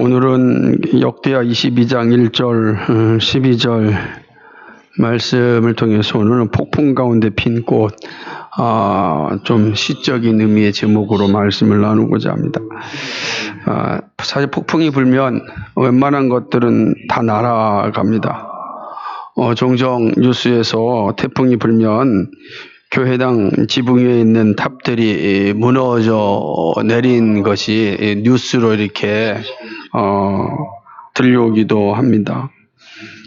오늘은 역대하 22장 1절, 12절 말씀을 통해서 오늘은 폭풍 가운데 핀 꽃, 좀 시적인 의미의 제목으로 말씀을 나누고자 합니다. 사실 폭풍이 불면 웬만한 것들은 다 날아갑니다. 종종 뉴스에서 태풍이 불면 교회당 지붕 위에 있는 탑들이 무너져 내린 것이 뉴스로 이렇게 들려오기도 합니다.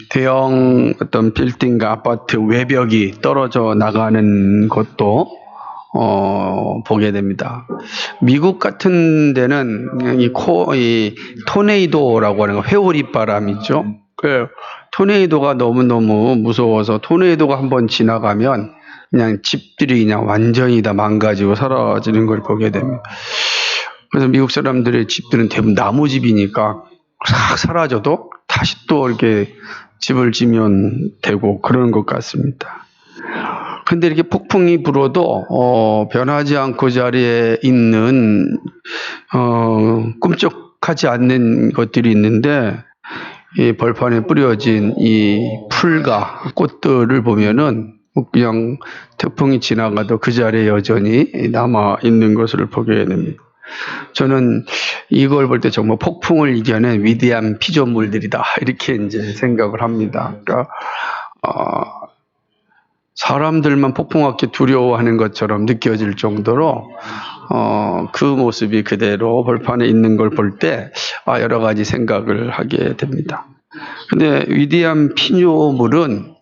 대형 어떤 빌딩과 아파트 외벽이 떨어져 나가는 것도 보게 됩니다. 미국 같은 데는 이 토네이도라고 하는 거, 회오리 바람 있죠. 그 토네이도가 너무너무 무서워서 토네이도가 한번 지나가면 그냥 집들이 그냥 완전히 다 망가지고 사라지는 걸 보게 됩니다. 그래서 미국 사람들의 집들은 대부분 나무집이니까 싹 사라져도 다시 또 이렇게 집을 지면 되고 그러는 것 같습니다. 근데 이렇게 폭풍이 불어도 변하지 않고 자리에 있는 꿈쩍하지 않는 것들이 있는데, 이 벌판에 뿌려진 이 풀과 꽃들을 보면은 그냥 태풍이 지나가도 그 자리에 여전히 남아 있는 것을 보게 됩니다. 저는 이걸 볼 때 정말 폭풍을 이겨낸 위대한 피조물들이다, 이렇게 이제 생각을 합니다. 그러니까 사람들만 폭풍하게 두려워하는 것처럼 느껴질 정도로 그 모습이 그대로 벌판에 있는 걸 볼 때 여러 가지 생각을 하게 됩니다. 근데 위대한 피조물은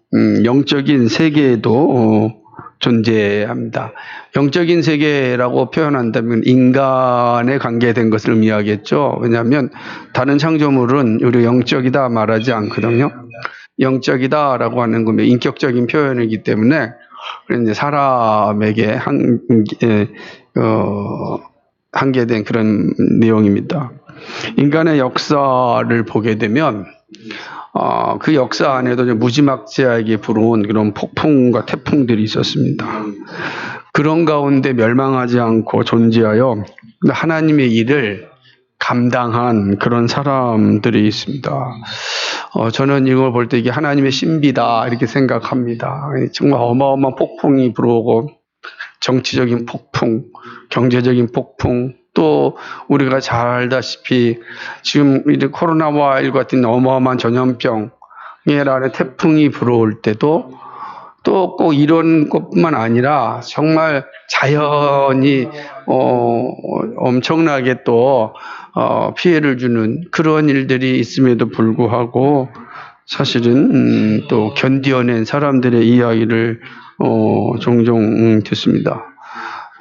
영적인 세계에도 존재합니다. 영적인 세계라고 표현한다면 인간에 관계된 것을 의미하겠죠. 왜냐하면 다른 창조물은 우리 영적이다 말하지 않거든요. 영적이다라고 하는 건 인격적인 표현이기 때문에 이제 사람에게 한계된 그런 내용입니다. 인간의 역사를 보게 되면 그 역사 안에도 무지막지하게 불어온 그런 폭풍과 태풍들이 있었습니다. 그런 가운데 멸망하지 않고 존재하여 하나님의 일을 감당한 그런 사람들이 있습니다. 저는 이걸 볼 때 이게 하나님의 신비다, 이렇게 생각합니다. 정말 어마어마한 폭풍이 불어오고, 정치적인 폭풍, 경제적인 폭풍, 또 우리가 잘 알다시피 지금 이제 코로나19 같은 어마어마한 전염병 아래 태풍이 불어올 때도 또 꼭 이런 것뿐만 아니라 정말 자연이 엄청나게 또 피해를 주는 그런 일들이 있음에도 불구하고 사실은 또 견뎌낸 사람들의 이야기를 종종 듣습니다.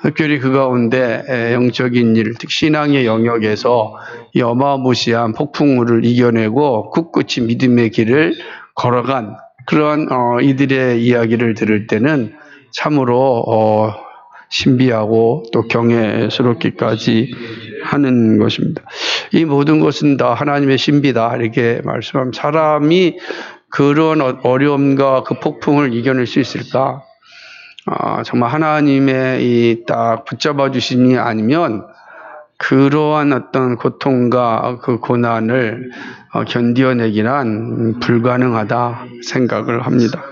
특별히 그 가운데 영적인 일, 특히 신앙의 영역에서 이 어마무시한 폭풍우를 이겨내고 굳굳이 믿음의 길을 걸어간 그러한 이들의 이야기를 들을 때는 참으로 신비하고 또 경외스럽기까지 하는 것입니다. 이 모든 것은 다 하나님의 신비다, 이렇게 말씀하면 사람이 그런 어려움과 그 폭풍을 이겨낼 수 있을까? 정말 하나님의 이 딱 붙잡아 주심이 아니면 그러한 어떤 고통과 그 고난을 견뎌내기란 불가능하다 생각을 합니다.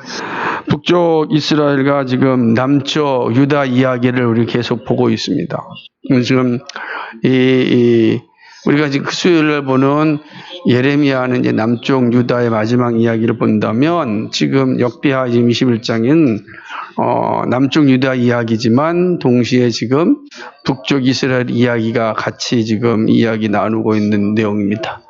북쪽 이스라엘과 지금 남쪽 유다 이야기를 우리 계속 보고 있습니다. 지금 우리가 지금 수요일날 보는 예레미야는 이제 남쪽 유다의 마지막 이야기를 본다면, 지금 역대하 지금 21장은 남쪽 유다 이야기지만 동시에 지금 북쪽 이스라엘 이야기가 같이 지금 이야기 나누고 있는 내용입니다.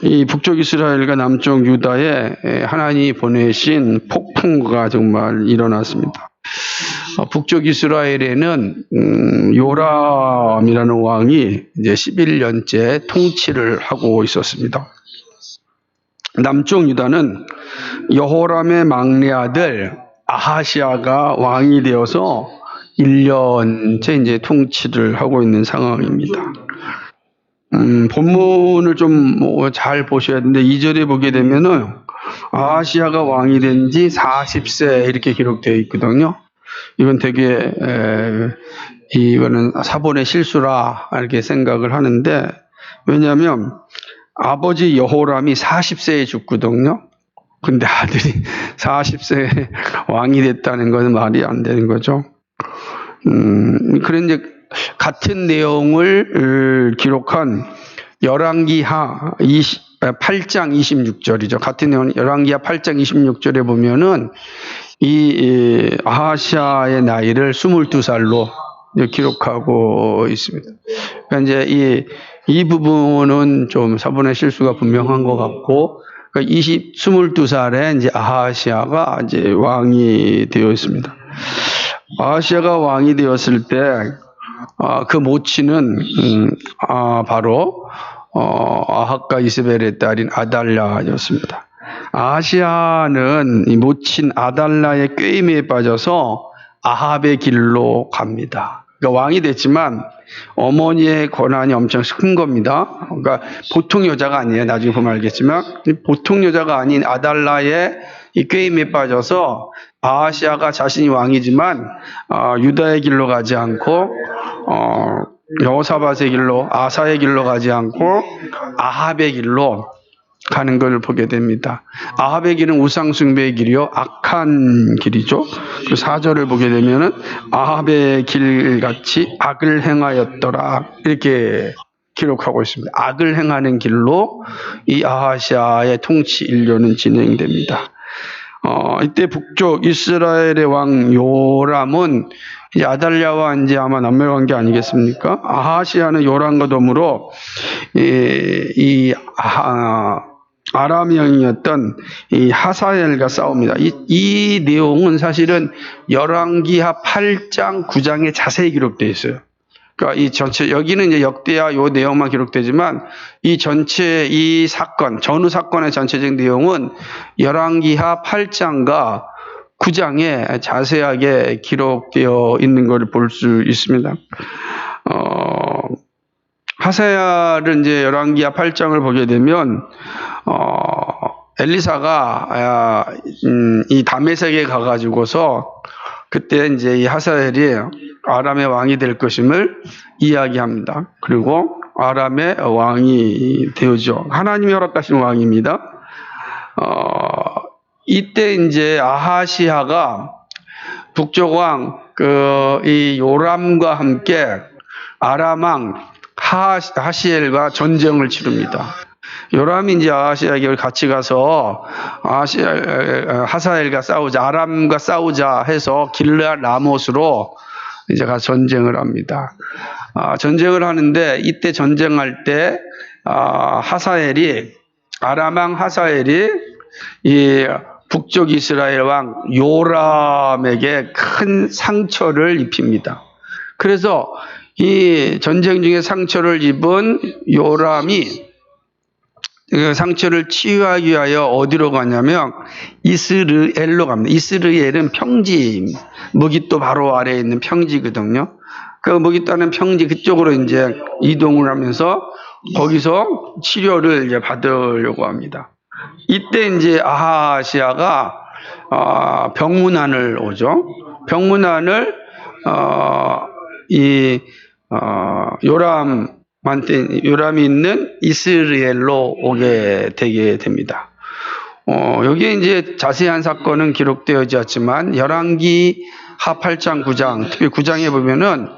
이 북쪽 이스라엘과 남쪽 유다에 하나님이 보내신 폭풍과 정말 일어났습니다. 북쪽 이스라엘에는 요람이라는 왕이 이제 11년째 통치를 하고 있었습니다. 남쪽 유다는 여호람의 막내 아들 아하시아가 왕이 되어서 1년째 이제 통치를 하고 있는 상황입니다. 본문을 좀 잘 보셔야 되는데 2절에 보게 되면은 아하시아가 왕이 된 지 40세 이렇게 기록되어 있거든요. 이건 되게 이거는 사본의 실수라 이렇게 생각을 하는데, 왜냐하면 아버지 여호람이 40세에 죽거든요. 근데 아들이 40세에 왕이 됐다는 것은 말이 안 되는 거죠. 그런데 같은 내용을 기록한 열왕기하 8장 26절이죠. 같은 내용 열왕기하 8장 26절에 보면은 이 아하시아의 나이를 22살로 기록하고 있습니다. 그러니까 이제 이 부분은 좀 사본의 실수가 분명한 것 같고, 그러니까 22살에 이제 아하시아가 이제 왕이 되어 있습니다. 아하시아가 왕이 되었을 때, 그 모친은, 바로, 아합과 이스벨의 딸인 아달랴였습니다. 아하시아는 이 모친 아달랴의 꾀임에 빠져서 아합의 길로 갑니다. 그러니까 왕이 됐지만 어머니의 권한이 엄청 큰 겁니다. 그러니까 보통 여자가 아니에요. 나중에 보면 알겠지만 보통 여자가 아닌 아달랴의 이 꾀임에 빠져서 아하시아가 자신이 왕이지만 유다의 길로 가지 않고 여호사밧의 길로, 아사의 길로 가지 않고 아합의 길로 가는 걸 보게 됩니다. 아합의 길은 우상숭배의 길이요, 악한 길이죠. 그 4절을 보게 되면은 아합의 길같이 악을 행하였더라 이렇게 기록하고 있습니다. 악을 행하는 길로 이 아하시아의 통치 일료는 진행됩니다. 이때 북쪽 이스라엘의 왕 요람은 이제 아달랴와 이제 아마 남매관계 아니겠습니까? 아하시아는 요람과 더불어 아람형이었던 이 하사엘과 싸웁니다. 이 내용은 사실은 열왕기하 8장 9장에 자세히 기록되어 있어요. 그러니까 이 전체 여기는 이제 역대하 요 내용만 기록되지만 이 전체 이 사건 전후 사건의 전체적 내용은 열왕기하 8장과 9장에 자세하게 기록되어 있는 것을 볼 수 있습니다. 하사야를 이제 열왕기하 8장을 보게 되면 엘리사가 이 다메섹에 가가지고서 그때 이제 이 하사엘이 아람의 왕이 될 것임을 이야기합니다. 그리고 아람의 왕이 되어죠. 하나님이 허락하신 왕입니다. 이때 이제 아하시아가 북쪽 왕 이 요람과 함께 아람 왕 하시엘과 전쟁을 치릅니다. 요람이 이제 아하시아에게 같이 가서 하사엘과 싸우자, 아람과 싸우자 해서 길르앗 라못으로 이제 가서 전쟁을 합니다. 전쟁을 하는데 이때 전쟁할 때 아람 왕 하사엘이 이 북쪽 이스라엘 왕 요람에게 큰 상처를 입힙니다. 그래서 이 전쟁 중에 상처를 입은 요람이 그 상처를 치유하기 위하여 어디로 가냐면 이스르엘로 갑니다. 이스르엘은 평지, 무깃도 바로 아래에 있는 평지거든요. 그 무깃도 하는 평지 그쪽으로 이제 이동을 하면서 거기서 치료를 이제 받으려고 합니다. 이때 이제 아하시아가 병문안을 오죠. 병문안을 요람이 있는 이스라엘로 오게 되게 됩니다. 여기에 이제 자세한 사건은 기록되어지 않지만 열왕기하 8장 9장, 특히 9장에 보면은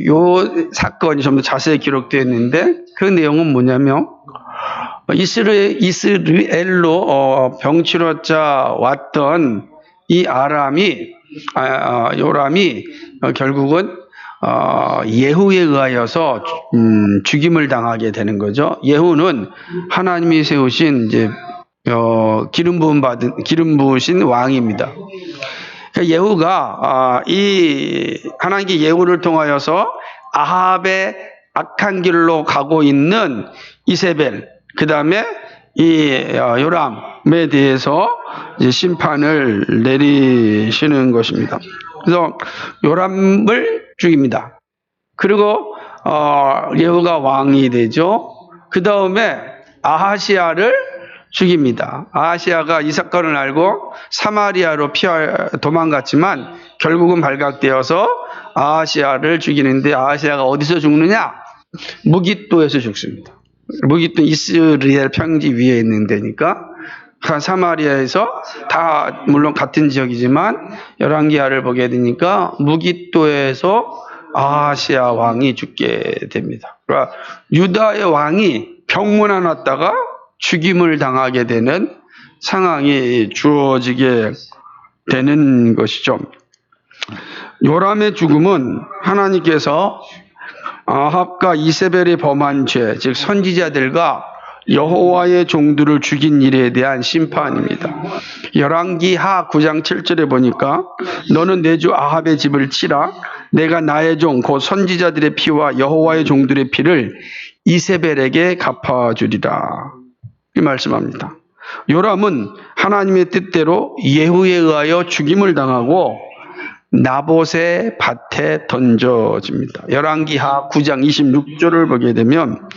요 사건이 좀 더 자세히 기록되어 있는데 그 내용은 뭐냐면 이스라엘로 병치료자 왔던 이 요람이 결국은 예후에 의하여서 죽임을 당하게 되는 거죠. 예후는 하나님이 세우신 이제 기름 부으신 왕입니다. 그러니까 예후가 하나님께 예후를 통하여서 아합의 악한 길로 가고 있는 이세벨, 그 다음에 요람에 대해서 이제 심판을 내리시는 것입니다. 그래서 요람을 죽입니다. 그리고 예후가 왕이 되죠. 그 다음에 아하시아를 죽입니다. 아하시아가 이 사건을 알고 사마리아로 도망갔지만 결국은 발각되어서 아하시아를 죽이는데 아하시아가 어디서 죽느냐? 무깃도에서 죽습니다. 무깃도 이스라엘 평지 위에 있는 데니까 사마리아에서 다 물론 같은 지역이지만 열왕기하를 보게 되니까 무깃도에서 아하시아 왕이 죽게 됩니다. 그러니까 유다의 왕이 병문안 왔다가 죽임을 당하게 되는 상황이 주어지게 되는 것이죠. 요람의 죽음은 하나님께서 아합과 이세벨이 범한 죄, 즉 선지자들과 여호와의 종들을 죽인 일에 대한 심판입니다. 열왕기하 9장 7절에 보니까 너는 내 주 아합의 집을 치라. 내가 나의 종 곧 선지자들의 피와 여호와의 종들의 피를 이세벨에게 갚아주리라. 이 말씀합니다. 요람은 하나님의 뜻대로 예후에 의하여 죽임을 당하고 나봇의 밭에 던져집니다. 열왕기하 9장 26절을 보게 되면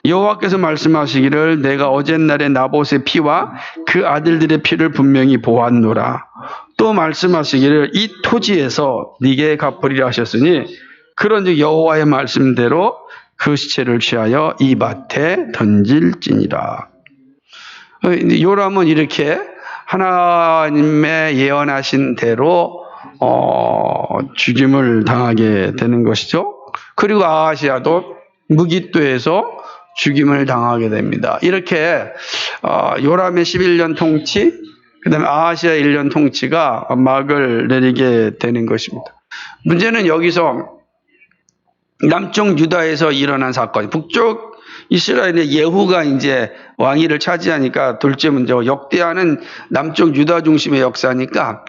여호와께서 말씀하시기를 내가 어젯날에 나봇의 피와 그 아들들의 피를 분명히 보았노라. 또 말씀하시기를 이 토지에서 네게 갚으리라 하셨으니 그런즉 여호와의 말씀대로 그 시체를 취하여 이 밭에 던질지니라. 요람은 이렇게 하나님의 예언하신 대로 죽임을 당하게 되는 것이죠. 그리고 아하시아도 무깃도에서 죽임을 당하게 됩니다. 이렇게 요람의 11년 통치, 그 다음에 아하시아의 1년 통치가 막을 내리게 되는 것입니다. 문제는 여기서 남쪽 유다에서 일어난 사건, 북쪽 이스라엘의 예후가 이제 왕위를 차지하니까 둘째 문제고 역대하는 남쪽 유다 중심의 역사니까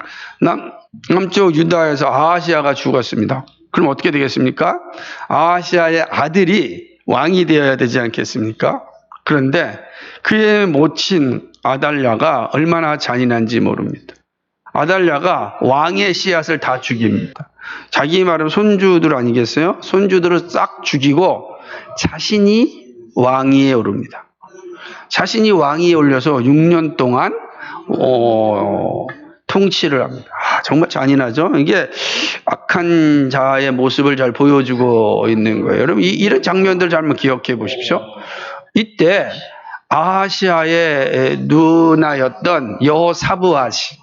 남쪽 유다에서 아하시아가 죽었습니다. 그럼 어떻게 되겠습니까? 아하시아의 아들이 왕이 되어야 되지 않겠습니까? 그런데 그의 모친 아달랴가 얼마나 잔인한지 모릅니다. 아달랴가 왕의 씨앗을 다 죽입니다. 자기 말은 손주들 아니겠어요? 손주들을 싹 죽이고 자신이 왕위에 오릅니다. 자신이 왕위에 올려서 6년 동안 통치를 합니다. 정말 잔인하죠? 이게 악한 자의 모습을 잘 보여주고 있는 거예요. 여러분, 이런 장면들 잘 한번 기억해 보십시오. 이때 아하시아의 누나였던 여호사브앗이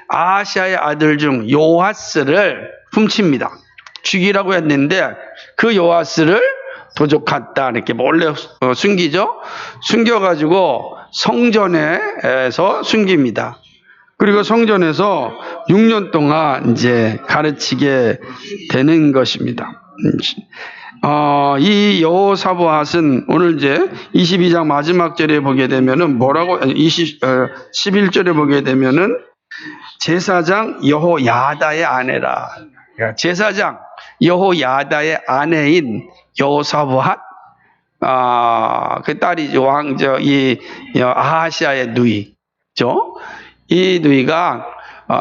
아하시아의 아들 중 요아스를 훔칩니다. 죽이라고 했는데 그 요아스를 도적했다 이렇게 몰래 숨기죠. 숨겨가지고 성전에서 숨깁니다. 그리고 성전에서 6년 동안 이제 가르치게 되는 것입니다. 이 여호사브앗은 오늘 이제 22장 마지막 절에 보게 되면은 뭐라고 11절에 보게 되면은 제사장 여호야다의 아내라. 제사장 여호야다의 아내인 여호사브앗, 그 딸이 이 아하시아의 누이죠. 이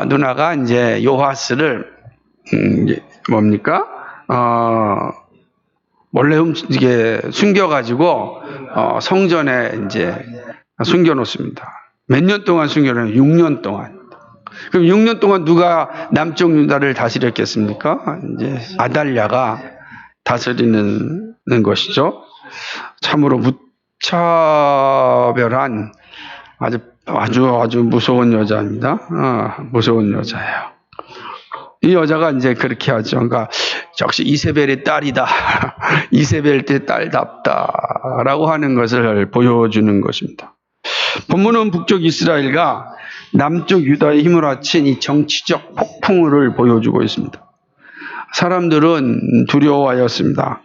누나가 이제 요아스를 뭡니까? 몰래 이게 숨겨가지고 성전에 이제 숨겨놓습니다. 몇 년 동안 숨겨놓아요? 6년 동안. 그럼 6년 동안 누가 남쪽 유다를 다스렸겠습니까? 이제 아달랴가 다스리는 것이죠. 참으로 무차별한 아주 무서운 여자입니다. 무서운 여자예요. 이 여자가 이제 그렇게 하죠. 그러니까 역시 이세벨의 딸이다. 이세벨 때 딸답다라고 하는 것을 보여주는 것입니다. 본문은 북쪽 이스라엘과 남쪽 유다의 힘을 합친 이 정치적 폭풍을 보여주고 있습니다. 사람들은 두려워하였습니다.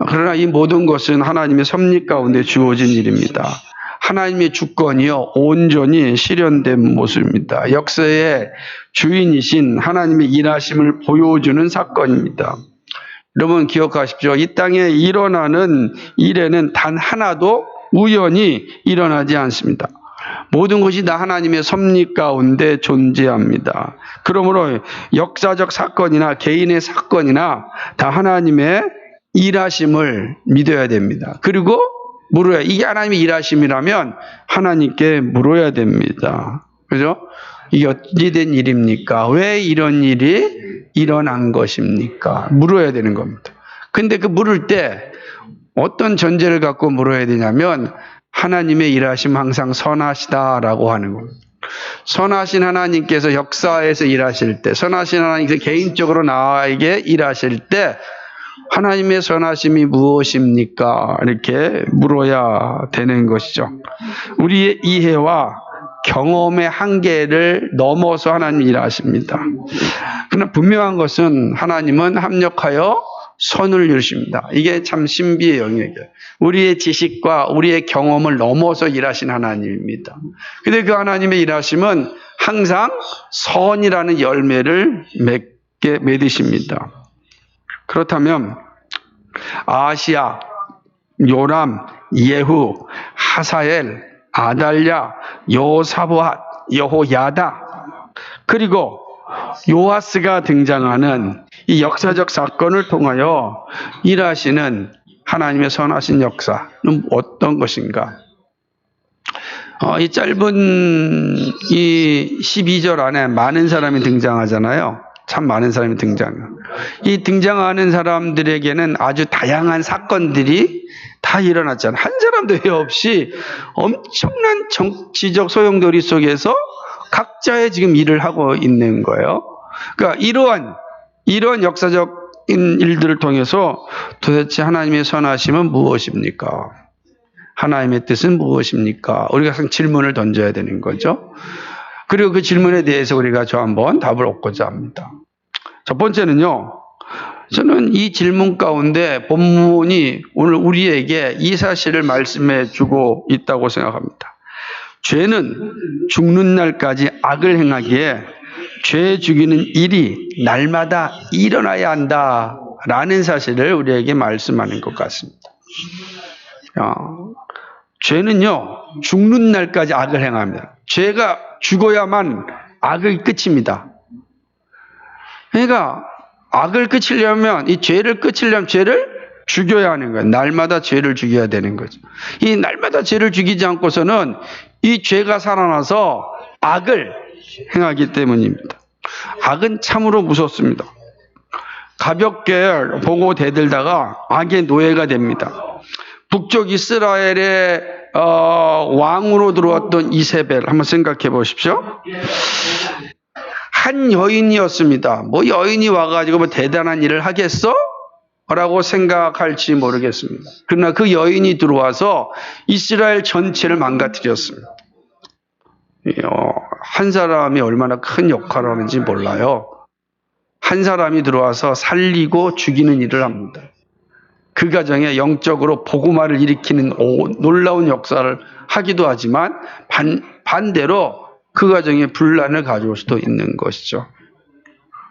그러나 이 모든 것은 하나님의 섭리 가운데 주어진 일입니다. 하나님의 주권이요 온전히 실현된 모습입니다. 역사의 주인이신 하나님의 일하심을 보여주는 사건입니다. 여러분 기억하십시오. 이 땅에 일어나는 일에는 단 하나도 우연히 일어나지 않습니다. 모든 것이 다 하나님의 섭리 가운데 존재합니다. 그러므로 역사적 사건이나 개인의 사건이나 다 하나님의 일하심을 믿어야 됩니다. 그리고 물어야, 이게 하나님의 일하심이라면 하나님께 물어야 됩니다. 그죠? 이게 어찌 된 일입니까? 왜 이런 일이 일어난 것입니까? 물어야 되는 겁니다. 근데 그 물을 때 어떤 전제를 갖고 물어야 되냐면 하나님의 일하심 항상 선하시다라고 하는 겁니다. 선하신 하나님께서 역사에서 일하실 때, 선하신 하나님께서 개인적으로 나에게 일하실 때 하나님의 선하심이 무엇입니까? 이렇게 물어야 되는 것이죠. 우리의 이해와 경험의 한계를 넘어서 하나님이 일하십니다. 그러나 분명한 것은 하나님은 합력하여 선을 이루십니다. 이게 참 신비의 영역이에요. 우리의 지식과 우리의 경험을 넘어서 일하신 하나님입니다. 근데 그 하나님의 일하심은 항상 선이라는 열매를 맺으십니다. 그렇다면 아하시야, 요람, 예후, 하사엘, 아달랴, 여호사밧, 여호야다, 그리고 요아스가 등장하는 이 역사적 사건을 통하여 일하시는 하나님의 선하신 역사는 어떤 것인가? 이 짧은 이 12절 안에 많은 사람이 등장하잖아요. 참 많은 사람이 등장해요. 이 등장하는 사람들에게는 아주 다양한 사건들이 다 일어났잖아요. 한 사람도 회 없이 엄청난 정치적 소용돌이 속에서 각자의 지금 일을 하고 있는 거예요. 그러니까 이러한 역사적인 일들을 통해서 도대체 하나님의 선하심은 무엇입니까? 하나님의 뜻은 무엇입니까? 우리가 항상 질문을 던져야 되는 거죠. 그리고 그 질문에 대해서 우리가 한번 답을 얻고자 합니다. 첫 번째는요, 저는 이 질문 가운데 본문이 오늘 우리에게 이 사실을 말씀해 주고 있다고 생각합니다. 죄는 죽는 날까지 악을 행하기에 죄 죽이는 일이 날마다 일어나야 한다라는 사실을 우리에게 말씀하는 것 같습니다. 죄는요, 죽는 날까지 악을 행합니다. 죄가 죽어야만 악의 끝입니다. 그러니까 악을 끝이려면, 이 죄를 끝이려면 죄를 죽여야 하는 거예요. 날마다 죄를 죽여야 되는 거죠. 이 날마다 죄를 죽이지 않고서는 이 죄가 살아나서 악을 행하기 때문입니다. 악은 참으로 무섭습니다. 가볍게 보고 대들다가 악의 노예가 됩니다. 북쪽 이스라엘의 왕으로 들어왔던 이세벨 한번 생각해 보십시오. 한 여인이었습니다. 뭐 여인이 와가지고 뭐 대단한 일을 하겠어? 라고 생각할지 모르겠습니다. 그러나 그 여인이 들어와서 이스라엘 전체를 망가뜨렸습니다. 한 사람이 얼마나 큰 역할을 하는지 몰라요. 한 사람이 들어와서 살리고 죽이는 일을 합니다. 그 가정에 영적으로 복음화를 일으키는 놀라운 역사를 하기도 하지만 반대로 그 가정에 분란을 가져올 수도 있는 것이죠.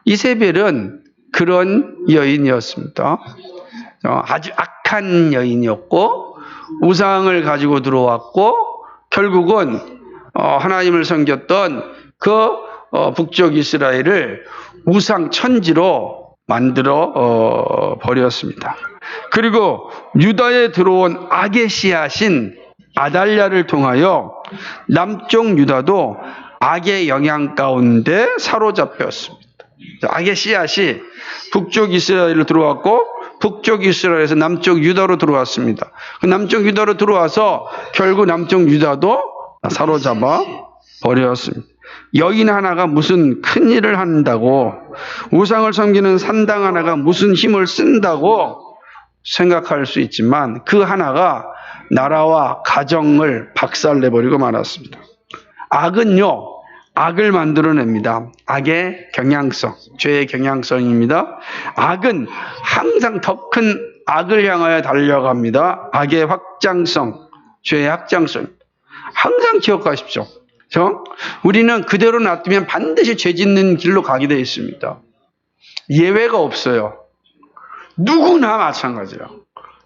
이세벨은 그런 여인이었습니다. 아주 악한 여인이었고 우상을 가지고 들어왔고 결국은 하나님을 섬겼던 그 북쪽 이스라엘을 우상 천지로 만들어 버렸습니다. 그리고 유다에 들어온 악의 씨앗인 아달랴를 통하여 남쪽 유다도 악의 영향 가운데 사로잡혔습니다. 악의 씨앗이 북쪽 이스라엘로 들어왔고 북쪽 이스라엘에서 남쪽 유다로 들어왔습니다. 그 남쪽 유다로 들어와서 결국 남쪽 유다도 사로잡아 버렸습니다. 여인 하나가 무슨 큰 일을 한다고, 우상을 섬기는 산당 하나가 무슨 힘을 쓴다고 생각할 수 있지만 그 하나가 나라와 가정을 박살내버리고 말았습니다. 악은요, 악을 만들어냅니다. 악의 경향성, 죄의 경향성입니다. 악은 항상 더 큰 악을 향하여 달려갑니다. 악의 확장성, 죄의 확장성. 항상 기억하십시오. 그렇죠? 우리는 그대로 놔두면 반드시 죄 짓는 길로 가게 되어 있습니다. 예외가 없어요. 누구나 마찬가지라.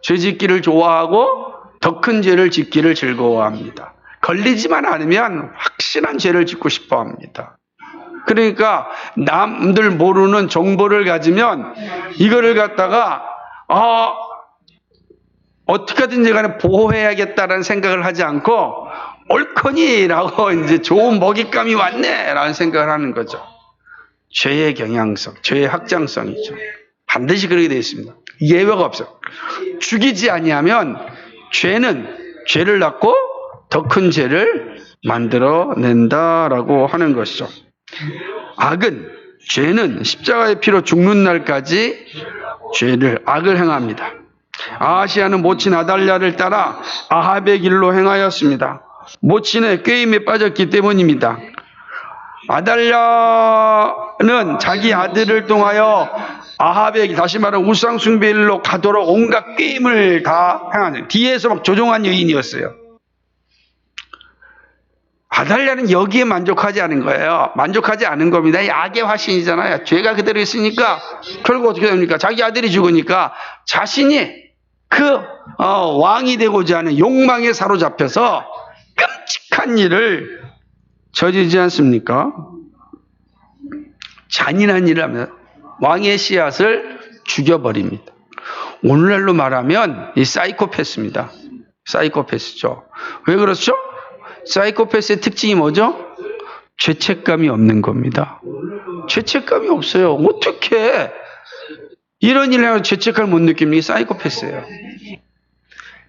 죄 짓기를 좋아하고 더 큰 죄를 짓기를 즐거워합니다. 걸리지만 않으면 확실한 죄를 짓고 싶어 합니다. 그러니까 남들 모르는 정보를 가지면 이거를 갖다가 어떻게든지 간에 보호해야겠다라는 생각을 하지 않고 옳거니라고 이제 좋은 먹잇감이 왔네라는 생각을 하는 거죠. 죄의 경향성, 죄의 확장성이죠. 반드시 그렇게 되어 있습니다. 예외가 없어요. 죽이지 아니하면 죄는 죄를 낳고 더 큰 죄를 만들어낸다라고 하는 것이죠. 죄는 십자가의 피로 죽는 날까지 악을 행합니다. 아하시아는 모친 아달랴를 따라 아합의 길로 행하였습니다. 모친의 꾀임에 빠졌기 때문입니다. 아달랴는 자기 아들을 통하여 아합의, 다시 말하면 우상 숭배일로 가도록 온갖 꾀임을 다 행하는, 뒤에서 막 조종한 여인이었어요. 아달랴는 여기에 만족하지 않은 거예요. 만족하지 않은 겁니다. 이 악의 화신이잖아요. 죄가 그대로 있으니까 결국 어떻게 됩니까? 자기 아들이 죽으니까 자신이 왕이 되고자 하는 욕망에 사로잡혀서 끔찍한 일을 저지르지 않습니까? 잔인한 일을 하면 왕의 씨앗을 죽여버립니다. 오늘날로 말하면 이 사이코패스입니다. 사이코패스죠. 왜 그렇죠? 사이코패스의 특징이 뭐죠? 죄책감이 없는 겁니다. 죄책감이 없어요. 어떻게 이런 일을 하면 죄책감을 못 느낍니까? 사이코패스예요.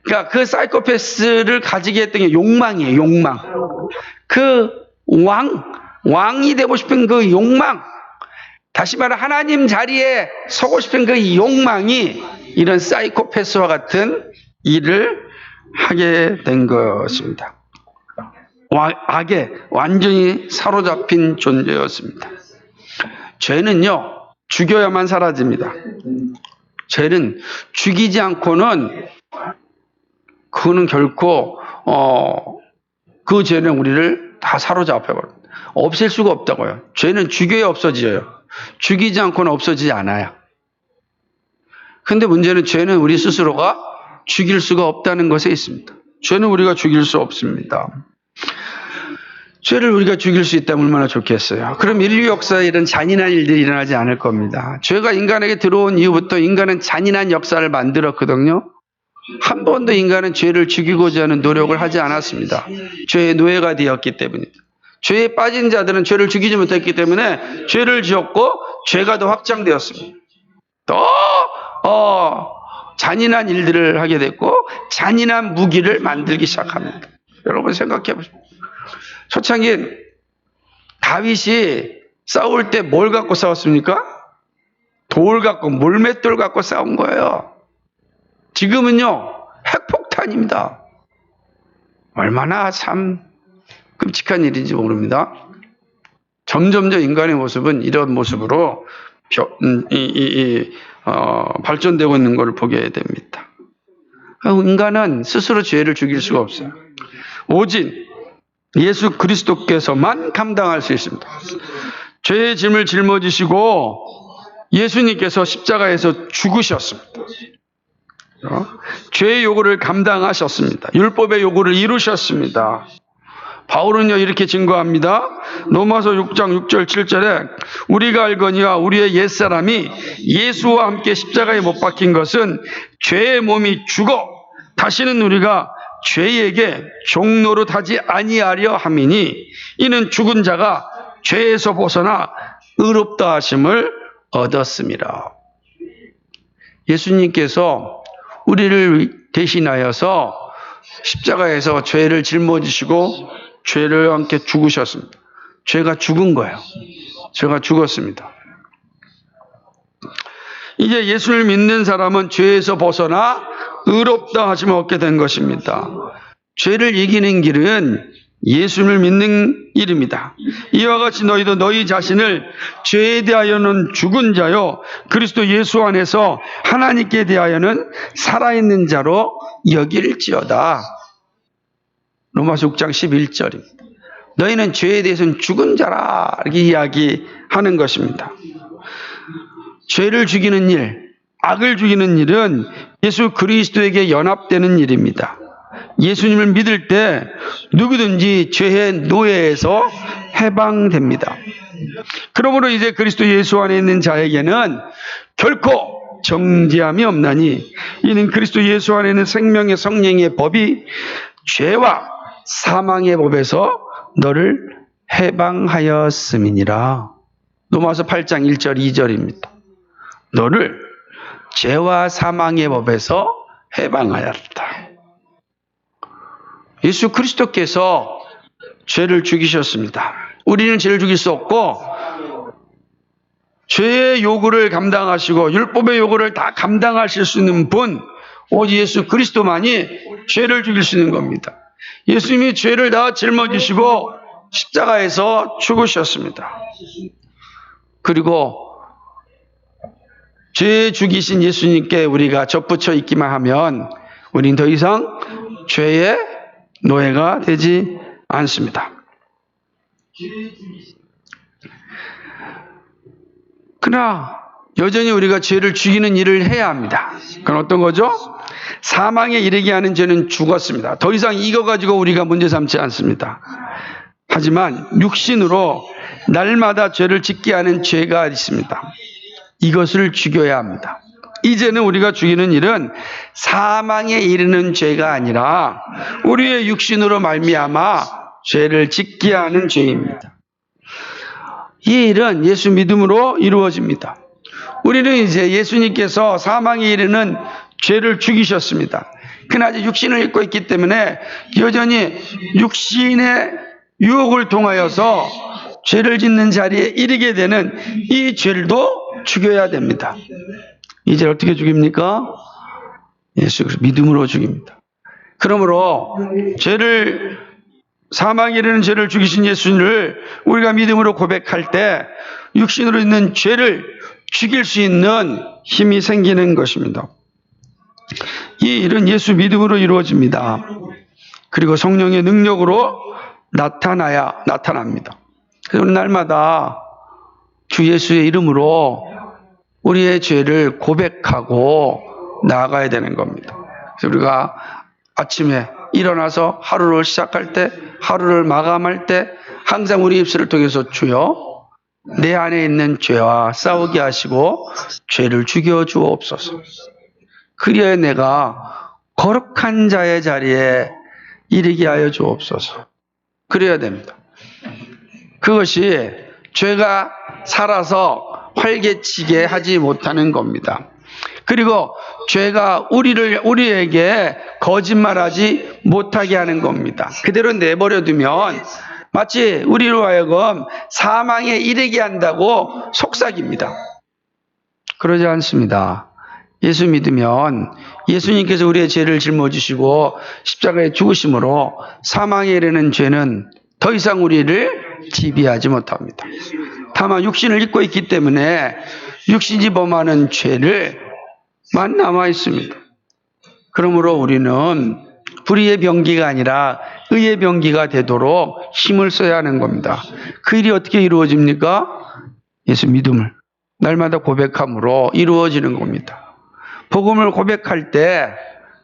그러니까 그 사이코패스를 가지게 했던 게 욕망이에요. 욕망. 왕이 되고 싶은 그 욕망, 다시 말해 하나님 자리에 서고 싶은 그 욕망이 이런 사이코패스와 같은 일을 하게 된 것입니다. 악에 완전히 사로잡힌 존재였습니다. 죄는요, 죽여야만 사라집니다. 죄는 죽이지 않고는 그거는 결코 그 죄는 우리를 다 사로잡혀버립니다. 없앨 수가 없다고요. 죄는 죽여야 없어져요. 죽이지 않고는 없어지지 않아요. 근데 문제는 죄는 우리 스스로가 죽일 수가 없다는 것에 있습니다. 죄는 우리가 죽일 수 없습니다. 죄를 우리가 죽일 수 있다면 얼마나 좋겠어요. 그럼 인류 역사에 이런 잔인한 일들이 일어나지 않을 겁니다. 죄가 인간에게 들어온 이후부터 인간은 잔인한 역사를 만들었거든요. 한 번도 인간은 죄를 죽이고자 하는 노력을 하지 않았습니다. 죄의 노예가 되었기 때문입니다. 죄에 빠진 자들은 죄를 죽이지 못했기 때문에 죄를 지었고 죄가 더 확장되었습니다. 더 잔인한 일들을 하게 됐고 잔인한 무기를 만들기 시작합니다. 여러분 생각해 보십시오. 초창기 다윗이 싸울 때 뭘 갖고 싸웠습니까? 돌 갖고, 물맷돌 갖고 싸운 거예요. 지금은요, 핵폭탄입니다. 얼마나 참 끔찍한 일인지 모릅니다. 점점점 인간의 모습은 이런 모습으로 발전되고 있는 것을 보게 됩니다. 인간은 스스로 죄를 죽일 수가 없어요. 오직 예수 그리스도께서만 감당할 수 있습니다. 죄의 짐을 짊어지시고 예수님께서 십자가에서 죽으셨습니다. 죄의 요구를 감당하셨습니다. 율법의 요구를 이루셨습니다. 바울은요 이렇게 증거합니다. 로마서 6장 6절 7절에 우리가 알거니와 우리의 옛사람이 예수와 함께 십자가에 못 박힌 것은 죄의 몸이 죽어 다시는 우리가 죄에게 종노릇하지 아니하려 함이니 이는 죽은 자가 죄에서 벗어나 의롭다 하심을 얻었습니다. 예수님께서 우리를 대신하여서 십자가에서 죄를 짊어지시고 죄를 함께 죽으셨습니다. 죄가 죽은 거예요. 죄가 죽었습니다. 이제 예수를 믿는 사람은 죄에서 벗어나 의롭다 하심을 얻게 된 것입니다. 죄를 이기는 길은 예수를 믿는 일입니다. 이와 같이 너희도 너희 자신을 죄에 대하여는 죽은 자요 그리스도 예수 안에서 하나님께 대하여는 살아있는 자로 여길지어다. 로마서 6장 11절입니다. 너희는 죄에 대해서는 죽은 자라 이렇게 이야기하는 것입니다. 죄를 죽이는 일, 악을 죽이는 일은 예수 그리스도에게 연합되는 일입니다. 예수님을 믿을 때 누구든지 죄의 노예에서 해방됩니다. 그러므로 이제 그리스도 예수 안에 있는 자에게는 결코 정죄함이 없나니 이는 그리스도 예수 안에는 생명의 성령의 법이 죄와 사망의 법에서 너를 해방하였음이니라. 로마서 8장 1절 2절입니다. 너를 죄와 사망의 법에서 해방하였다. 예수 그리스도께서 죄를 죽이셨습니다. 우리는 죄를 죽일 수 없고 죄의 요구를 감당하시고 율법의 요구를 다 감당하실 수 있는 분, 오직 예수 그리스도만이 죄를 죽일 수 있는 겁니다. 예수님이 죄를 다 짊어지시고 십자가에서 죽으셨습니다. 그리고 죄 죽이신 예수님께 우리가 접붙여 있기만 하면 우리는 더 이상 죄의 노예가 되지 않습니다. 그러나 여전히 우리가 죄를 죽이는 일을 해야 합니다. 그건 어떤 거죠? 사망에 이르게 하는 죄는 죽었습니다. 더 이상 이거 가지고 우리가 문제 삼지 않습니다. 하지만 육신으로 날마다 죄를 짓게 하는 죄가 있습니다. 이것을 죽여야 합니다. 이제는 우리가 죽이는 일은 사망에 이르는 죄가 아니라 우리의 육신으로 말미암아 죄를 짓게 하는 죄입니다. 이 일은 예수 믿음으로 이루어집니다. 우리는 이제 예수님께서 사망에 이르는 죄를 죽이셨습니다. 그러나 아직 육신을 입고 있기 때문에 여전히 육신의 유혹을 통하여서 죄를 짓는 자리에 이르게 되는 이 죄도 죽여야 됩니다. 이제 어떻게 죽입니까? 예수 그리스도 믿음으로 죽입니다. 그러므로 사망에 이르는 죄를 죽이신 예수님을 우리가 믿음으로 고백할 때 육신으로 있는 죄를 죽일 수 있는 힘이 생기는 것입니다. 이 일은 예수 믿음으로 이루어집니다. 그리고 성령의 능력으로 나타납니다. 그래서 우리 날마다 주 예수의 이름으로 우리의 죄를 고백하고 나아가야 되는 겁니다. 그래서 우리가 아침에 일어나서 하루를 시작할 때, 하루를 마감할 때 항상 우리 입술을 통해서 주여 내 안에 있는 죄와 싸우게 하시고 죄를 죽여 주옵소서. 그리하여 내가 거룩한 자의 자리에 이르게 하여 주옵소서. 그래야 됩니다. 그것이 죄가 살아서 활개치게 하지 못하는 겁니다. 그리고 죄가 우리에게 거짓말하지 못하게 하는 겁니다. 그대로 내버려 두면 마치 우리로 하여금 사망에 이르게 한다고 속삭입니다. 그러지 않습니다. 예수 믿으면 예수님께서 우리의 죄를 짊어지시고 십자가에 죽으심으로 사망에 이르는 죄는 더 이상 우리를 지배하지 못합니다. 다만 육신을 입고 있기 때문에 육신이 범하는 죄를만 남아 있습니다. 그러므로 우리는 불의의 병기가 아니라 의의 병기가 되도록 힘을 써야 하는 겁니다. 그 일이 어떻게 이루어집니까? 예수 믿음을 날마다 고백함으로 이루어지는 겁니다. 복음을 고백할 때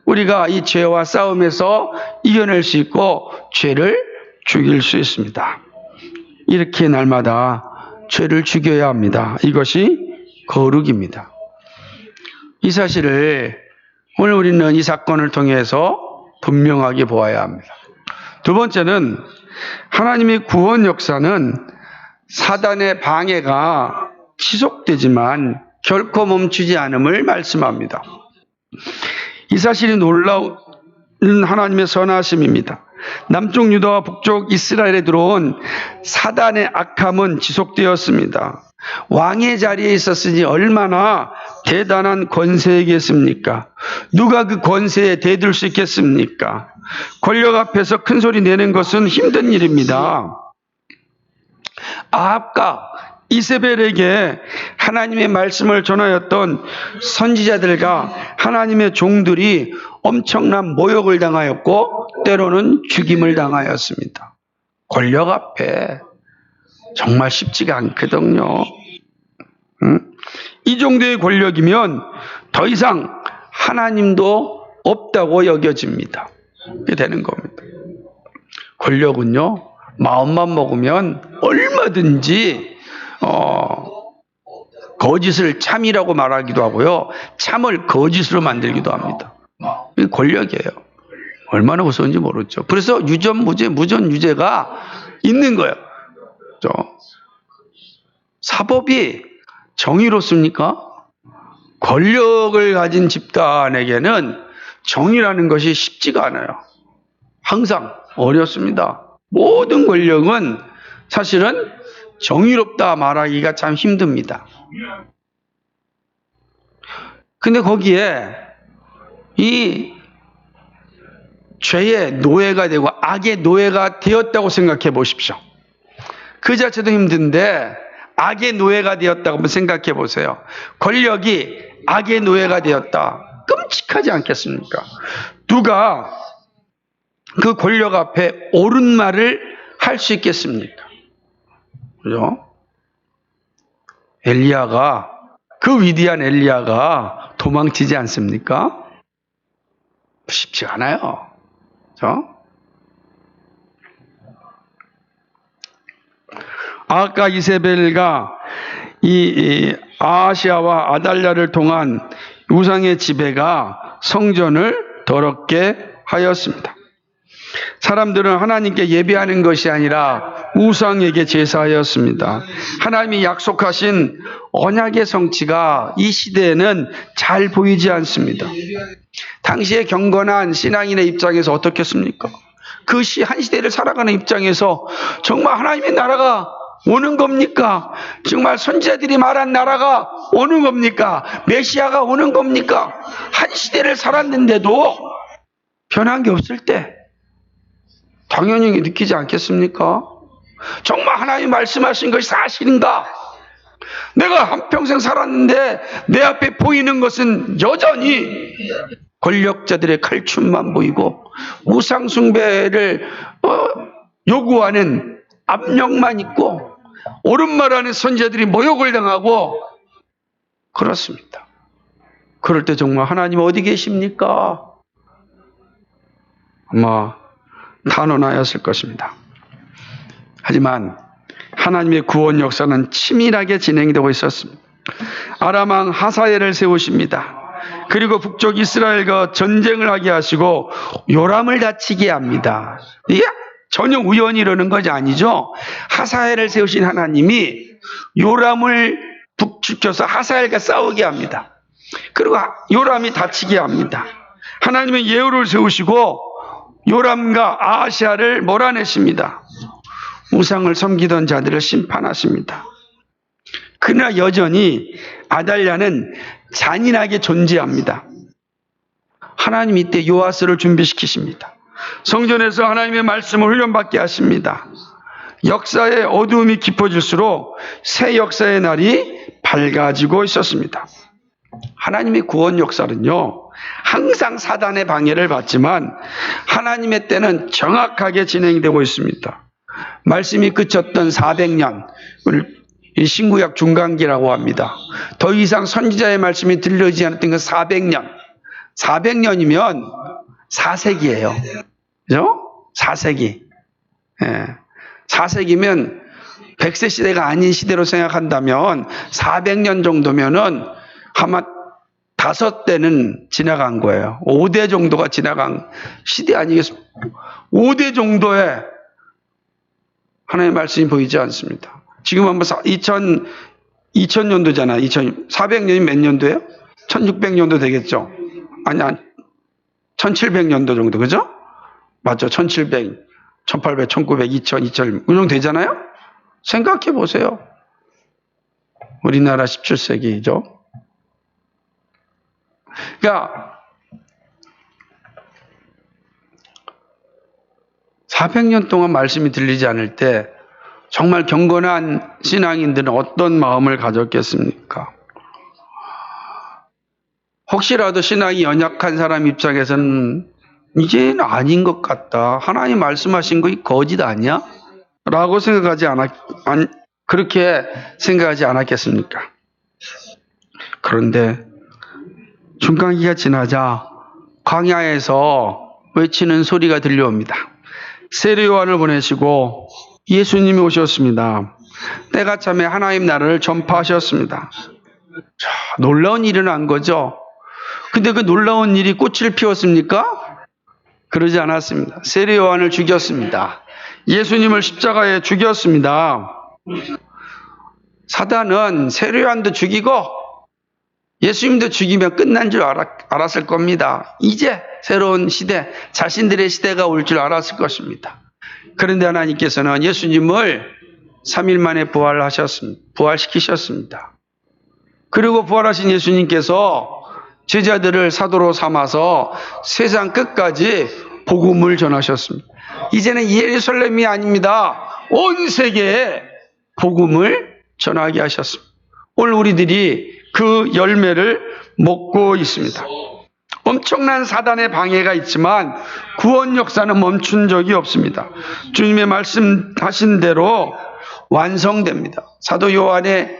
우리가 이 죄와 싸움에서 이겨낼 수 있고 죄를 죽일 수 있습니다. 이렇게 날마다 죄를 죽여야 합니다. 이것이 거룩입니다. 이 사실을 오늘 우리는 이 사건을 통해서 분명하게 보아야 합니다. 두 번째는 하나님의 구원 역사는 사단의 방해가 지속되지만 결코 멈추지 않음을 말씀합니다. 이 사실이 놀라운 하나님의 선하심입니다. 남쪽 유다와 북쪽 이스라엘에 들어온 사단의 악함은 지속되었습니다. 왕의 자리에 있었으니 얼마나 대단한 권세이겠습니까? 누가 그 권세에 대들 수 있겠습니까? 권력 앞에서 큰 소리 내는 것은 힘든 일입니다. 아합과 이세벨에게 하나님의 말씀을 전하였던 선지자들과 하나님의 종들이 엄청난 모욕을 당하였고 때로는 죽임을 당하였습니다. 권력 앞에 정말 쉽지가 않거든요. 이 정도의 권력이면 더 이상 하나님도 없다고 여겨집니다. 그렇게 되는 겁니다. 권력은요, 마음만 먹으면 얼마든지 거짓을 참이라고 말하기도 하고요. 참을 거짓으로 만들기도 합니다. 이게 권력이에요. 얼마나 무서운지 모르죠. 그래서 유전무죄, 무전유죄가 있는 거예요. 사법이 정의롭습니까? 권력을 가진 집단에게는 정의라는 것이 쉽지가 않아요. 항상 어렵습니다. 모든 권력은 사실은 정의롭다 말하기가 참 힘듭니다. 근데 거기에 이 죄의 노예가 되고 악의 노예가 되었다고 생각해 보십시오. 그 자체도 힘든데 악의 노예가 되었다고 한번 생각해 보세요. 권력이 악의 노예가 되었다. 끔찍하지 않겠습니까? 누가 그 권력 앞에 옳은 말을 할 수 있겠습니까? 그죠? 엘리야가, 그 위대한 엘리야가 도망치지 않습니까? 쉽지 않아요. 그죠? 아까 이세벨과 이 아하시아와 아달랴를 통한 우상의 지배가 성전을 더럽게 하였습니다. 사람들은 하나님께 예배하는 것이 아니라 우상에게 제사하였습니다. 하나님이 약속하신 언약의 성취가 이 시대에는 잘 보이지 않습니다. 당시의 경건한 신앙인의 입장에서 어떻겠습니까? 그 한 시대를 살아가는 입장에서 정말 하나님의 나라가 오는 겁니까? 정말 선지자들이 말한 나라가 오는 겁니까? 메시아가 오는 겁니까? 한 시대를 살았는데도 변한 게 없을 때 당연히 느끼지 않겠습니까? 정말 하나님 말씀하신 것이 사실인가? 내가 한평생 살았는데 내 앞에 보이는 것은 여전히 권력자들의 칼춤만 보이고 우상 숭배를 요구하는 압력만 있고 옳은 말하는 선지자들이 모욕을 당하고 그렇습니다. 그럴 때 정말 하나님 어디 계십니까? 아마 탄원하였을 것입니다. 하지만 하나님의 구원 역사는 치밀하게 진행되고 있었습니다. 아람 왕 하사엘을 세우십니다. 그리고 북쪽 이스라엘과 전쟁을 하게 하시고 요람을 다치게 합니다. 이게 전혀 우연히 이러는 것이 아니죠. 하사엘을 세우신 하나님이 요람을 북추켜서 하사엘과 싸우게 합니다. 그리고 요람이 다치게 합니다. 하나님은 예후를 세우시고 요람과 아하시아를 몰아내십니다. 우상을 섬기던 자들을 심판하십니다. 그러나 여전히 아달랴는 잔인하게 존재합니다. 하나님 이때 요아스를 준비시키십니다. 성전에서 하나님의 말씀을 훈련받게 하십니다. 역사의 어두움이 깊어질수록 새 역사의 날이 밝아지고 있었습니다. 하나님의 구원 역사는요, 항상 사단의 방해를 받지만 하나님의 때는 정확하게 진행되고 있습니다. 말씀이 그쳤던 400년, 신구약 중간기라고 합니다. 더 이상 선지자의 말씀이 들려지지 않았던 그 400년. 400년이면 4세기예요. 그죠? 4세기. 예. 4세기면 100세 시대가 아닌 시대로 생각한다면 400년 정도면은 아마 5대는 지나간 거예요. 5대 정도가 지나간 시대 아니겠습니까? 5대 정도의 하나님의 말씀이 보이지 않습니다. 지금 한번 2000년도잖아. 400년이 몇 년도예요? 1600년도 되겠죠? 아니, 1700년도 정도, 그죠? 맞죠? 1700, 1800, 1900, 2000, 2000, 그 정도 되잖아요? 생각해 보세요. 우리나라 17세기죠? 그러니까 400년 동안 말씀이 들리지 않을 때 정말 경건한 신앙인들은 어떤 마음을 가졌겠습니까? 혹시라도 신앙이 연약한 사람 입장에서는 이제는 아닌 것 같다. 하나님 말씀하신 거 거짓 아니야? 라고 그렇게 생각하지 않았겠습니까? 그런데 중간기가 지나자 광야에서 외치는 소리가 들려옵니다. 세례 요한을 보내시고 예수님이 오셨습니다. 때가 참에 하나님 나라를 전파하셨습니다. 자, 놀라운 일이 난 거죠. 근데 그 놀라운 일이 꽃을 피웠습니까? 그러지 않았습니다. 세례 요한을 죽였습니다. 예수님을 십자가에 죽였습니다. 사단은 세례 요한도 죽이고 예수님도 죽이면 끝난 줄 알았을 겁니다. 이제 새로운 시대, 자신들의 시대가 올 줄 알았을 것입니다. 그런데 하나님께서는 예수님을 3일 만에 부활시키셨습니다. 그리고 부활하신 예수님께서 제자들을 사도로 삼아서 세상 끝까지 복음을 전하셨습니다. 이제는 예루살렘이 아닙니다. 온 세계에 복음을 전하게 하셨습니다. 오늘 우리들이 그 열매를 먹고 있습니다. 엄청난 사단의 방해가 있지만 구원 역사는 멈춘 적이 없습니다. 주님의 말씀하신 대로 완성됩니다. 사도 요한의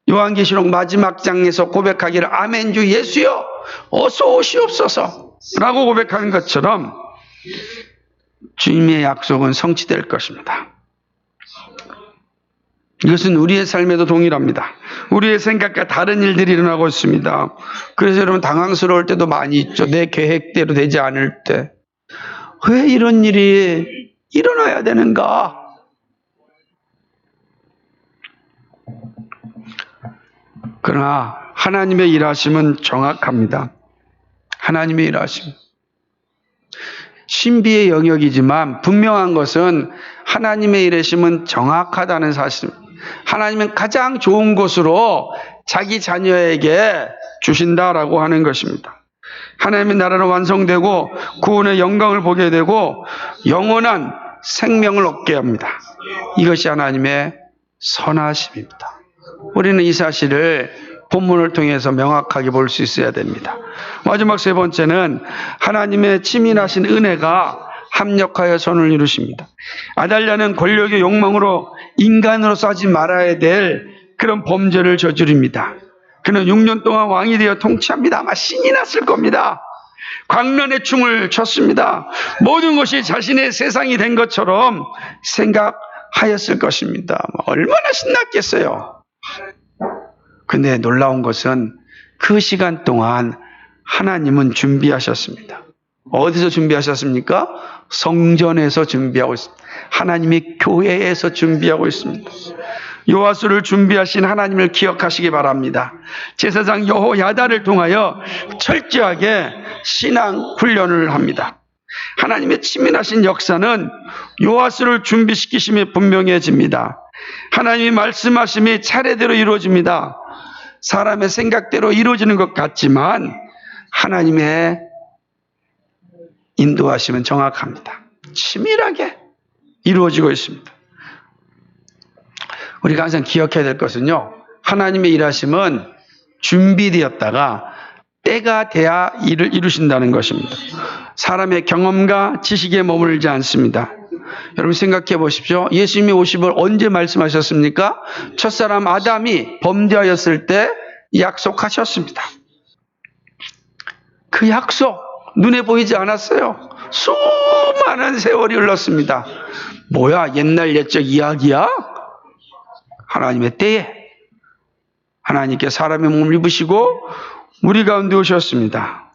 요한계시록 마지막 장에서 고백하기를 아멘 주 예수여 어서 오시옵소서 라고 고백하는 것처럼 주님의 약속은 성취될 것입니다. 이것은 우리의 삶에도 동일합니다. 우리의 생각과 다른 일들이 일어나고 있습니다. 그래서 여러분 당황스러울 때도 많이 있죠. 내 계획대로 되지 않을 때. 왜 이런 일이 일어나야 되는가? 그러나 하나님의 일하심은 정확합니다. 하나님의 일하심. 신비의 영역이지만 분명한 것은 하나님의 일하심은 정확하다는 사실입니다. 하나님은 가장 좋은 것으로 자기 자녀에게 주신다라고 하는 것입니다. 하나님의 나라는 완성되고 구원의 영광을 보게 되고 영원한 생명을 얻게 합니다. 이것이 하나님의 선하심입니다. 우리는 이 사실을 본문을 통해서 명확하게 볼 수 있어야 됩니다. 마지막 세 번째는 하나님의 치밀하신 은혜가 합력하여 선을 이루십니다. 아달랴는 권력의 욕망으로 인간으로서 하지 말아야 될 그런 범죄를 저지릅니다. 그는 6년 동안 왕이 되어 통치합니다. 아마 신이 났을 겁니다. 광란의 춤을 췄습니다. 모든 것이 자신의 세상이 된 것처럼 생각하였을 것입니다. 얼마나 신났겠어요. 근데 놀라운 것은 그 시간 동안 하나님은 준비하셨습니다. 어디서 준비하셨습니까? 성전에서 준비하고 있습니다. 하나님이 교회에서 준비하고 있습니다. 요하수를 준비하신 하나님을 기억하시기 바랍니다. 제사장 여호야다를 통하여 철저하게 신앙 훈련을 합니다. 하나님의 치밀하신 역사는 요하수를 준비시키심이 분명해집니다. 하나님이 말씀하심이 차례대로 이루어집니다. 사람의 생각대로 이루어지는 것 같지만 하나님의 인도하심은 정확합니다. 치밀하게 이루어지고 있습니다. 우리가 항상 기억해야 될 것은요. 하나님의 일하심은 준비되었다가 때가 돼야 일을 이루신다는 것입니다. 사람의 경험과 지식에 머물지 않습니다. 여러분 생각해 보십시오. 예수님이 오심을 언제 말씀하셨습니까? 첫사람 아담이 범죄하였을 때 약속하셨습니다. 그 약속 눈에 보이지 않았어요. 수많은 세월이 흘렀습니다. 뭐야 옛날 옛적 이야기야? 하나님의 때에 하나님께 사람의 몸을 입으시고 우리 가운데 오셨습니다.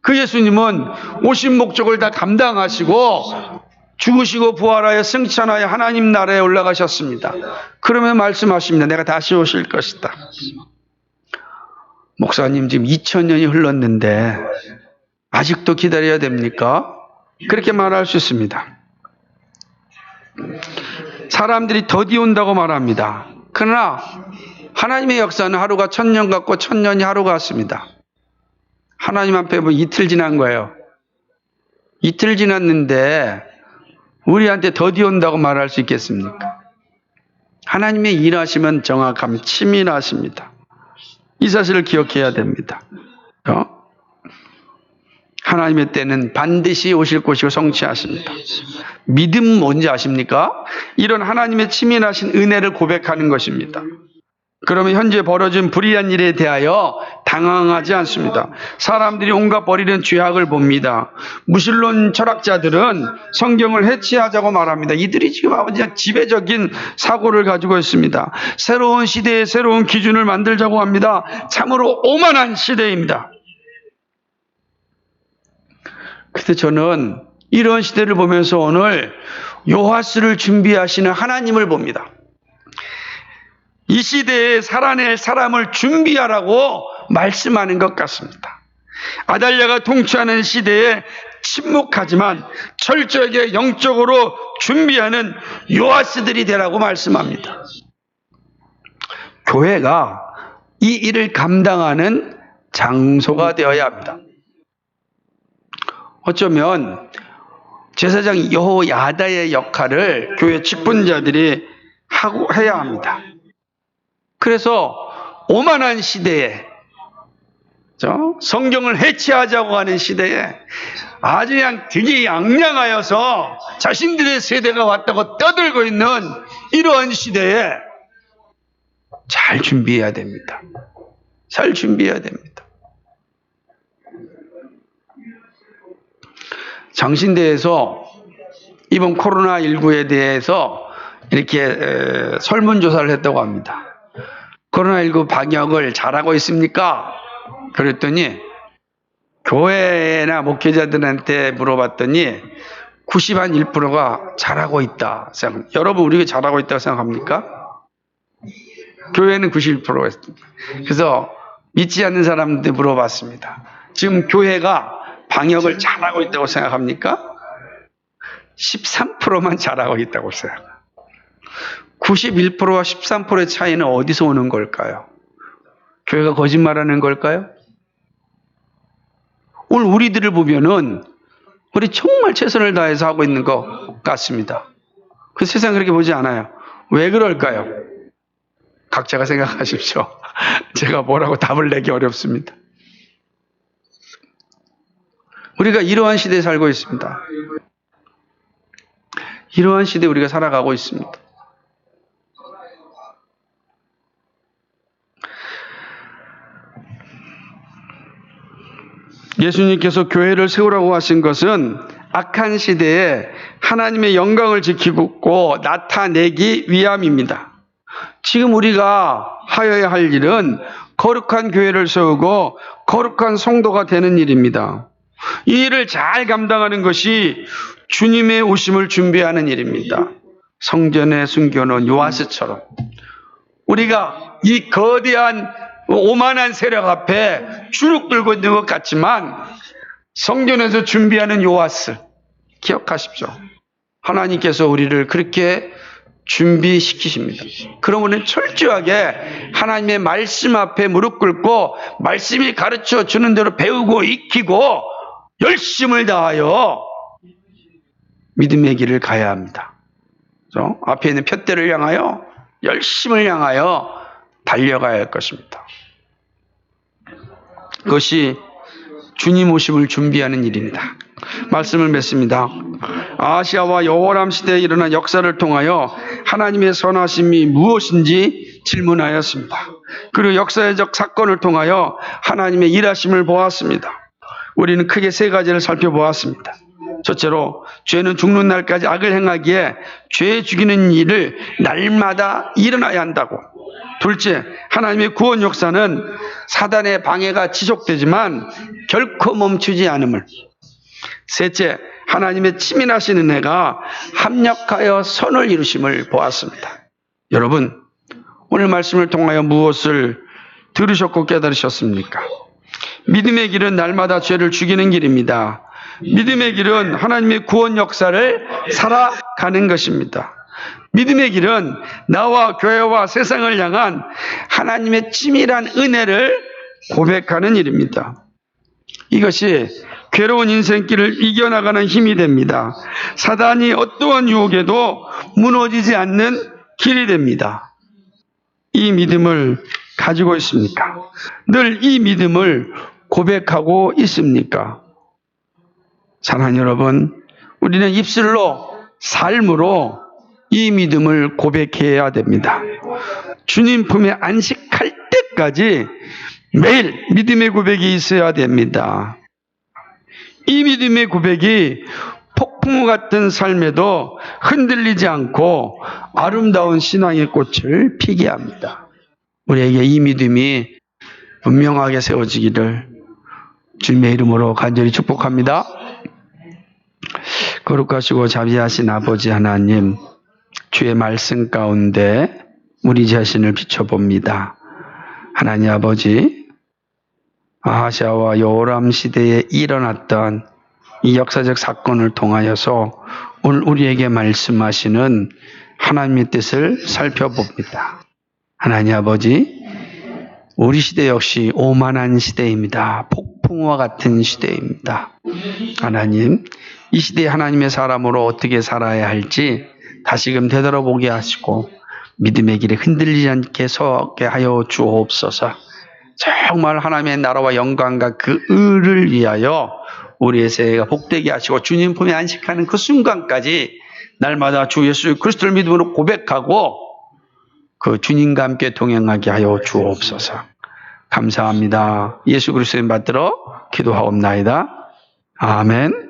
그 예수님은 오신 목적을 다 감당하시고 죽으시고 부활하여 승천하여 하나님 나라에 올라가셨습니다. 그러면 말씀하십니다. 내가 다시 오실 것이다. 목사님 지금 2000년이 흘렀는데 아직도 기다려야 됩니까? 그렇게 말할 수 있습니다. 사람들이 더디 온다고 말합니다. 그러나 하나님의 역사는 하루가 1000년 같고 1000년이 하루 같습니다. 하나님 앞에 뭐 이틀 지난 거예요. 이틀 지났는데 우리한테 더디 온다고 말할 수 있겠습니까? 하나님의 일하시면 정확하면 치밀하십니다. 이 사실을 기억해야 됩니다. 하나님의 때는 반드시 오실 것이고 성취하십니다. 믿음 뭔지 아십니까? 이런 하나님의 치밀하신 은혜를 고백하는 것입니다. 그러면 현재 벌어진 불의한 일에 대하여 당황하지 않습니다. 사람들이 온갖 버리는 죄악을 봅니다. 무신론 철학자들은 성경을 해치하자고 말합니다. 이들이 지금 아주 지배적인 사고를 가지고 있습니다. 새로운 시대에 새로운 기준을 만들자고 합니다. 참으로 오만한 시대입니다. 그런데 저는 이런 시대를 보면서 오늘 요하스를 준비하시는 하나님을 봅니다. 이 시대에 살아낼 사람을 준비하라고 말씀하는 것 같습니다. 아달랴가 통치하는 시대에 침묵하지만 철저하게 영적으로 준비하는 요하스들이 되라고 말씀합니다. 교회가 이 일을 감당하는 장소가 되어야 합니다. 어쩌면 제사장 여호야다의 역할을 교회 직분자들이 해야 합니다. 그래서 오만한 시대에, 성경을 해치하자고 하는 시대에 아주 그냥 되게 양양하여서 자신들의 세대가 왔다고 떠들고 있는 이러한 시대에 잘 준비해야 됩니다. 잘 준비해야 됩니다. 장신대에서 이번 코로나19에 대해서 이렇게 설문조사를 했다고 합니다. 코로나19 방역을 잘하고 있습니까? 그랬더니 교회나 목회자들한테 물어봤더니 91%가 잘하고 있다. 여러분 우리가 잘하고 있다고 생각합니까? 교회는 91%가 있습니다. 그래서 믿지 않는 사람한테 물어봤습니다. 지금 교회가 방역을 잘하고 있다고 생각합니까? 13%만 잘하고 있다고 생각합니다. 91%와 13%의 차이는 어디서 오는 걸까요? 교회가 거짓말하는 걸까요? 오늘 우리들을 보면은 우리 정말 최선을 다해서 하고 있는 것 같습니다. 그 세상 그렇게 보지 않아요. 왜 그럴까요? 각자가 생각하십시오. 제가 뭐라고 답을 내기 어렵습니다. 우리가 이러한 시대에 살고 있습니다. 이러한 시대에 우리가 살아가고 있습니다. 예수님께서 교회를 세우라고 하신 것은 악한 시대에 하나님의 영광을 지키고 나타내기 위함입니다. 지금 우리가 하여야 할 일은 거룩한 교회를 세우고 거룩한 성도가 되는 일입니다. 이 일을 잘 감당하는 것이 주님의 오심을 준비하는 일입니다. 성전에 숨겨놓은 요하스처럼 우리가 이 거대한 오만한 세력 앞에 주눅 들고 있는 것 같지만 성전에서 준비하는 요하스 기억하십시오. 하나님께서 우리를 그렇게 준비시키십니다. 그러면 철저하게 하나님의 말씀 앞에 무릎 꿇고 말씀이 가르쳐 주는 대로 배우고 익히고 열심을 다하여 믿음의 길을 가야 합니다. 그렇죠? 앞에 있는 푯대를 향하여 열심을 향하여 달려가야 할 것입니다. 그것이 주님 오심을 준비하는 일입니다. 말씀을 맺습니다. 아시아와 여호람 시대에 일어난 역사를 통하여 하나님의 선하심이 무엇인지 질문하였습니다. 그리고 역사적 사건을 통하여 하나님의 일하심을 보았습니다. 우리는 크게 세 가지를 살펴보았습니다. 첫째로 죄는 죽는 날까지 악을 행하기에 죄 죽이는 일을 날마다 일어나야 한다고. 둘째, 하나님의 구원 역사는 사단의 방해가 지속되지만 결코 멈추지 않음을. 셋째, 하나님의 치밀하신 은혜가 합력하여 선을 이루심을 보았습니다. 여러분, 오늘 말씀을 통하여 무엇을 들으셨고 깨달으셨습니까? 믿음의 길은 날마다 죄를 죽이는 길입니다. 믿음의 길은 하나님의 구원 역사를 살아가는 것입니다. 믿음의 길은 나와 교회와 세상을 향한 하나님의 치밀한 은혜를 고백하는 일입니다. 이것이 괴로운 인생길을 이겨나가는 힘이 됩니다. 사단이 어떠한 유혹에도 무너지지 않는 길이 됩니다. 이 믿음을 가지고 있습니까? 늘 이 믿음을 고백하고 있습니까? 사랑하는 여러분, 우리는 입술로 삶으로 이 믿음을 고백해야 됩니다. 주님 품에 안식할 때까지 매일 믿음의 고백이 있어야 됩니다. 이 믿음의 고백이 폭풍우 같은 삶에도 흔들리지 않고 아름다운 신앙의 꽃을 피게 합니다. 우리에게 이 믿음이 분명하게 세워지기를 주님의 이름으로 간절히 축복합니다. 거룩하시고 자비하신 아버지 하나님, 주의 말씀 가운데 우리 자신을 비춰봅니다. 하나님 아버지, 아하시아와 요람 시대에 일어났던 이 역사적 사건을 통하여서 오늘 우리에게 말씀하시는 하나님의 뜻을 살펴봅니다. 하나님 아버지, 우리 시대 역시 오만한 시대입니다. 폭풍우와 같은 시대입니다. 하나님, 이 시대에 하나님의 사람으로 어떻게 살아야 할지 다시금 되돌아보게 하시고 믿음의 길에 흔들리지 않게 서게 하여 주옵소서. 정말 하나님의 나라와 영광과 그 의를 위하여 우리의 새해가 복되게 하시고 주님 품에 안식하는 그 순간까지 날마다 주 예수 그리스도를 믿음으로 고백하고 그 주님과 함께 동행하게 하여 주옵소서. 감사합니다. 예수 그리스도의 받들어 기도하옵나이다. 아멘.